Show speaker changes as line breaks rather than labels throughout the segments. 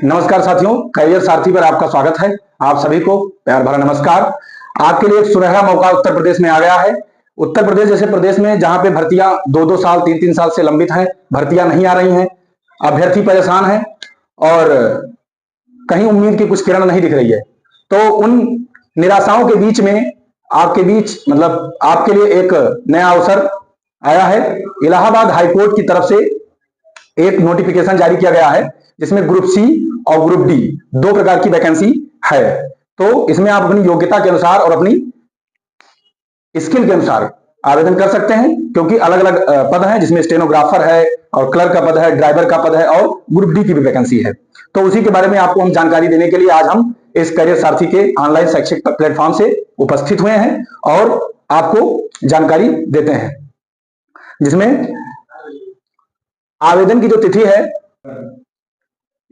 नमस्कार साथियों, करियर सारथी पर आपका स्वागत है। आप सभी को प्यार भरा नमस्कार। आपके लिए एक सुनहरा मौका उत्तर प्रदेश में आ गया है। उत्तर प्रदेश जैसे प्रदेश में जहां पे भर्तियां 2-2 साल 3-3 साल से लंबित हैं, भर्तियां नहीं आ रही हैं, अभ्यर्थी परेशान हैं और कहीं उम्मीद की कुछ किरण नहीं दिख रही है। तो उन निराशाओं के बीच में आपके बीच मतलब आपके लिए एक नया अवसर आया है। इलाहाबाद हाईकोर्ट की तरफ से एक नोटिफिकेशन जारी किया गया है जिसमें ग्रुप सी और ग्रुप डी 2 प्रकार की वैकेंसी है। तो इसमें आप अपनी योग्यता के अनुसार और अपनी स्किल के अनुसार आवेदन कर सकते हैं, क्योंकि अलग अलग पद हैं जिसमें स्टेनोग्राफर है और क्लर्क का पद है, ड्राइवर का पद है और ग्रुप डी की भी वैकेंसी है। तो उसी के बारे में आपको हम जानकारी देने के लिए आज हम इस करियर सारथी के ऑनलाइन शैक्षिक प्लेटफॉर्म से उपस्थित हुए हैं और आपको जानकारी देते हैं, जिसमें आवेदन की जो तिथि है,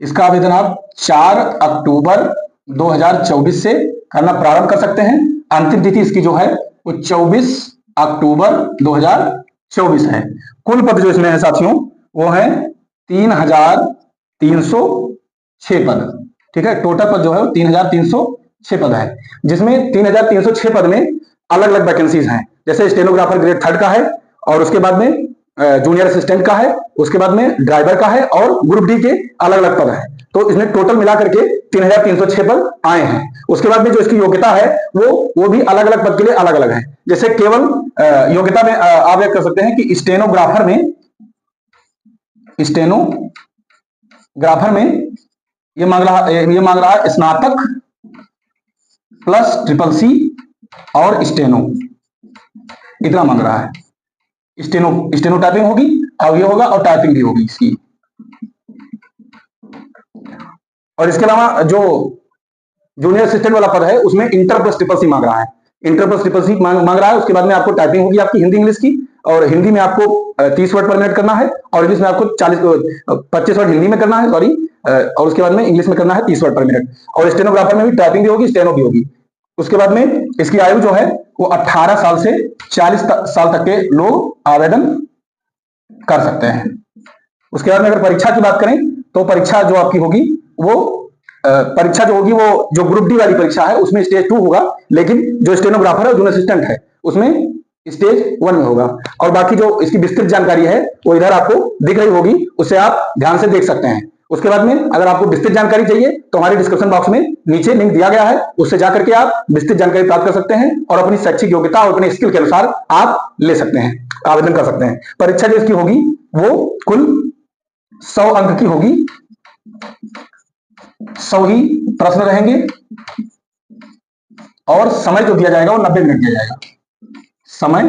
इसका आवेदन आप 4 अक्टूबर 2024 से करना प्रारंभ कर सकते हैं। अंतिम तिथि इसकी जो है वो 24 अक्टूबर 2024 है। कुल पद जो इसमें है साथियों वो है 3306 पद। ठीक है, टोटल पद जो है वो 3306 पद है, जिसमें 3306 पद में अलग अलग वैकेंसीज हैं। जैसे स्टेनोग्राफर ग्रेड 3 का है और उसके बाद में जूनियर असिस्टेंट का है, उसके बाद में ड्राइवर का है और ग्रुप डी के अलग अलग पद हैं। तो इसमें टोटल मिलाकर के 3306 पद आए हैं। उसके बाद में जो इसकी योग्यता है वो भी अलग अलग पद के लिए अलग अलग है। जैसे केवल योग्यता में आप ये कर सकते हैं कि स्टेनोग्राफर में ये मांग रहा है स्नातक प्लस ट्रिपल-सी और स्टेनो, इतना मांग रहा है। स्टेनो टाइपिंग होगी और ये होगा और टाइपिंग भी होगी इसकी। और इसके अलावा जो जूनियर असिस्टेंट वाला पद है उसमें इंटर प्लस ट्रिपल-सी मांग रहा है। इंटर प्लस ट्रिपल-सी मांग रहा है। उसके बाद में आपको टाइपिंग होगी आपकी हिंदी इंग्लिश की, और हिंदी में आपको 30 वर्ड पर मिनट करना है और इंग्लिश में आपको 25 वर्ड हिंदी में करना है, सॉरी, और उसके बाद में इंग्लिश में करना है 30 वर्ड पर मिनट। और स्टेनोग्राफर में भी टाइपिंग भी होगी, स्टेनो भी होगी। उसके बाद में इसकी आयु जो है वो 18 साल से 40 साल तक के लोग आवेदन कर सकते हैं। उसके बाद में अगर परीक्षा की बात करें तो परीक्षा जो आपकी होगी वो परीक्षा जो होगी वो जो ग्रुप डी वाली परीक्षा है उसमें स्टेज 2 होगा, लेकिन जो स्टेनोग्राफर है जूनियर असिस्टेंट है उसमें स्टेज 1 में होगा। और बाकी जो इसकी विस्तृत जानकारी है वो इधर आपको दिख रही होगी, उसे आप ध्यान से देख सकते हैं। उसके बाद में अगर आपको विस्तृत जानकारी चाहिए तो हमारे डिस्क्रिप्शन बॉक्स में नीचे लिंक दिया गया है, उससे जाकर के आप विस्तृत जानकारी प्राप्त कर सकते हैं और अपनी शैक्षिक योग्यता और अपने स्किल के अनुसार आप ले सकते हैं, आवेदन कर सकते हैं। परीक्षा जो इसकी होगी वो कुल 100 अंक की होगी। 100 ही प्रश्न रहेंगे और समय जो दिया जाएगा वो 90 मिनट दिया जाएगा। समय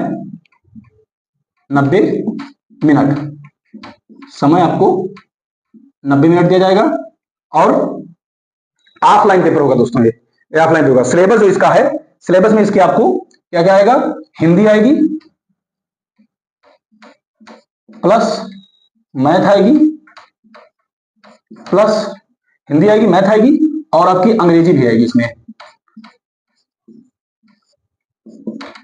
90 मिनट, समय आपको 90 मिनट दिया जाएगा और ऑफलाइन पेपर होगा दोस्तों। ये ऑफलाइन होगा। सिलेबस जो इसका है, सिलेबस में इसके आपको क्या क्या आएगा, हिंदी आएगी प्लस मैथ आएगी, प्लस हिंदी आएगी, मैथ आएगी और आपकी अंग्रेजी भी आएगी इसमें।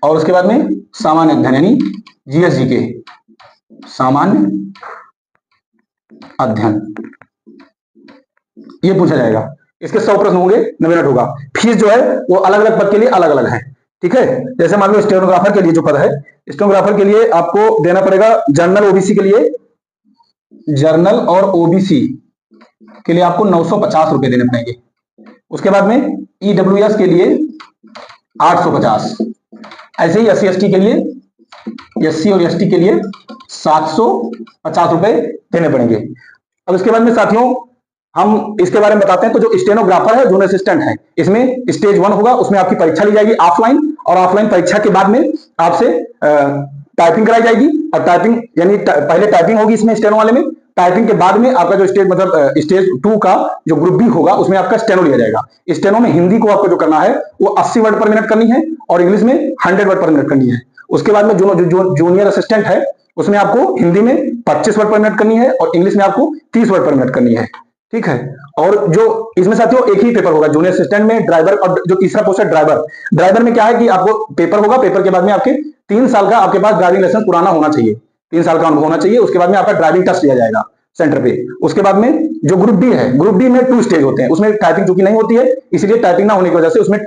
और उसके बाद में सामान्य अध्ययन यानी जीएस के सामान्य अध्ययन ये पूछा जाएगा। इसके 100 प्रश्न होंगे, 90 मिनट होगा। फीस जो है वो अलग अलग पद के लिए अलग अलग है। ठीक है, जैसे मान लो स्टेनोग्राफर के लिए जो पद है, स्टेनोग्राफर के लिए आपको देना पड़ेगा जनरल ओबीसी के लिए, जर्नल और ओबीसी के लिए आपको 950 रुपए देने पड़ेंगे। उसके बाद में ईडब्ल्यूएस के लिए 850, ऐसे ही एससी एसटी के लिए, एससी और एसटी के लिए 750 रुपए देने पड़ेंगे। अब इसके बाद में साथियों हम इसके बारे में बताते हैं। तो जो स्टेनोग्राफर है, जूनियर असिस्टेंट है, इसमें स्टेज 1 होगा, उसमें आपकी परीक्षा ली जाएगी ऑफलाइन, और ऑफलाइन परीक्षा के बाद में आपसे टाइपिंग कराई जाएगी। और टाइपिंग यानी पहले टाइपिंग होगी इसमें स्टेनो वाले में, टाइपिंग के बाद में आपका जो स्टेज मतलब स्टेज 2 का जो ग्रुप बी होगा उसमें आपका स्टेनो लिया जाएगा। स्टेनो में हिंदी को आपको जो करना है वो 80 वर्ड पर मिनट करनी है और इंग्लिश में 100 वर्ड पर मिनट करनी है। उसके बाद में जो जूनियर असिस्टेंट है उसमें आपको हिंदी में 25 वर्ड पर मिनट करनी है और इंग्लिश में आपको 30 वर्ड पर मिनट करनी है। ठीक है, और जो इसमें साथियों एक ही पेपर होगा जूनियर असिस्टेंट में, ड्राइवर और जो तीसरा पोस्ट है ड्राइवर में क्या है कि आपको पेपर होगा, पेपर के बाद में आपके 3 साल का आपके पास ड्राइविंग लाइसेंस पुराना होना चाहिए, 3 साल का अनुभव होना चाहिए। उसके बाद में आपका ड्राइविंग टेस्ट लिया जाएगा। सेंटर पे। उसके बाद में जो ग्रुप डी है, ग्रुप डी में 2 स्टेज होते हैं, उसमें टाइपिंग चूंकि नहीं होती है, इसलिए टाइपिंग ना होने की वजह से उसमें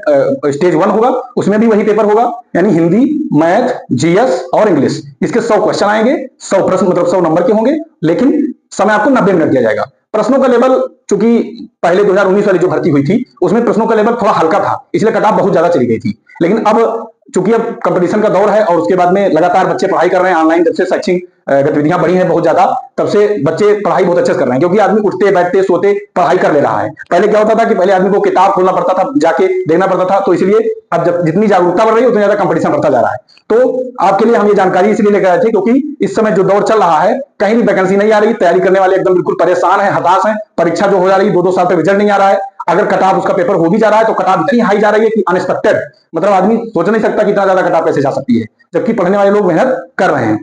स्टेज 1 होगा, उसमें भी वही पेपर होगा, यानी हिंदी, मैथ, जीएस और इंग्लिश। इसके 100 क्वेश्चन आएंगे, 100 प्रश्न मतलब 100 नंबर के होंगे, लेकिन समय आपको 90 मिनट दिया जाएगा। प्रश्नों का लेवल, चूंकि पहले 2019 वाली जो भर्ती हुई थी उसमें प्रश्नों का लेवल थोड़ा हल्का था, इसलिए कट ऑफ बहुत ज्यादा चली गई थी। लेकिन अब चूंकि अब कंपटीशन का दौर है और उसके बाद में लगातार बच्चे पढ़ाई कर रहे हैं ऑनलाइन, जब से शैक्षिक गतिविधियां बढ़ी हैं बहुत ज्यादा, तब से बच्चे पढ़ाई बहुत अच्छे से कर रहे हैं, क्योंकि आदमी उठते बैठते सोते पढ़ाई कर ले रहा है। पहले क्या होता था कि पहले आदमी को किताब खोलना पड़ता था, जाके देखना पड़ता था, तो इसलिए अब जब जितनी जागरूकता बढ़ रही है उतनी ज्यादा कंपटीशन बढ़ता जा रहा है। तो आपके लिए हम ये जानकारी इसलिए लेकर आए थे क्योंकि इस समय जो दौर चल रहा है, कहीं भी वैकेंसी नहीं आ रही, तैयारी करने वाले एकदम बिल्कुल परेशान है, हताश है, परीक्षा जो हो जा रही है 2-2 साल तक रिजल्ट नहीं आ रहा है। अगर कटाप उसका पेपर हो भी जा रहा है तो कटाप इतनी हाई जा रही है कि अनएक्सपेक्टेड, मतलब आदमी सोच नहीं सकता कि इतना ज्यादा कटाप कैसे जा सकती है, जबकि पढ़ने वाले लोग मेहनत कर रहे हैं।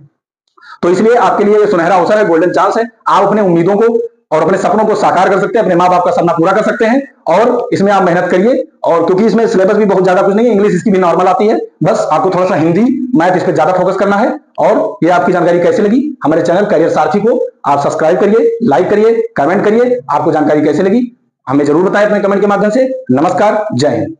तो इसलिए आपके लिए ये सुनहरा अवसर है, गोल्डन चांस है, आप अपने उम्मीदों को और अपने सपनों को साकार कर सकते हैं, अपने माँ बाप का सपना पूरा कर सकते हैं, और इसमें आप मेहनत करिए। और क्योंकि इसमें सिलेबस भी बहुत ज्यादा कुछ नहीं है, इंग्लिश इसकी भी नॉर्मल आती है, बस आपको थोड़ा सा हिंदी मैथ इस पर ज्यादा फोकस करना है। और ये आपकी जानकारी कैसी लगी, हमारे चैनल करियर सारथी को आप सब्सक्राइब करिए, लाइक करिए, कमेंट करिए, आपको जानकारी कैसे लगी हमें जरूर बताएं अपने कमेंट के माध्यम से। नमस्कार, जय हिंद।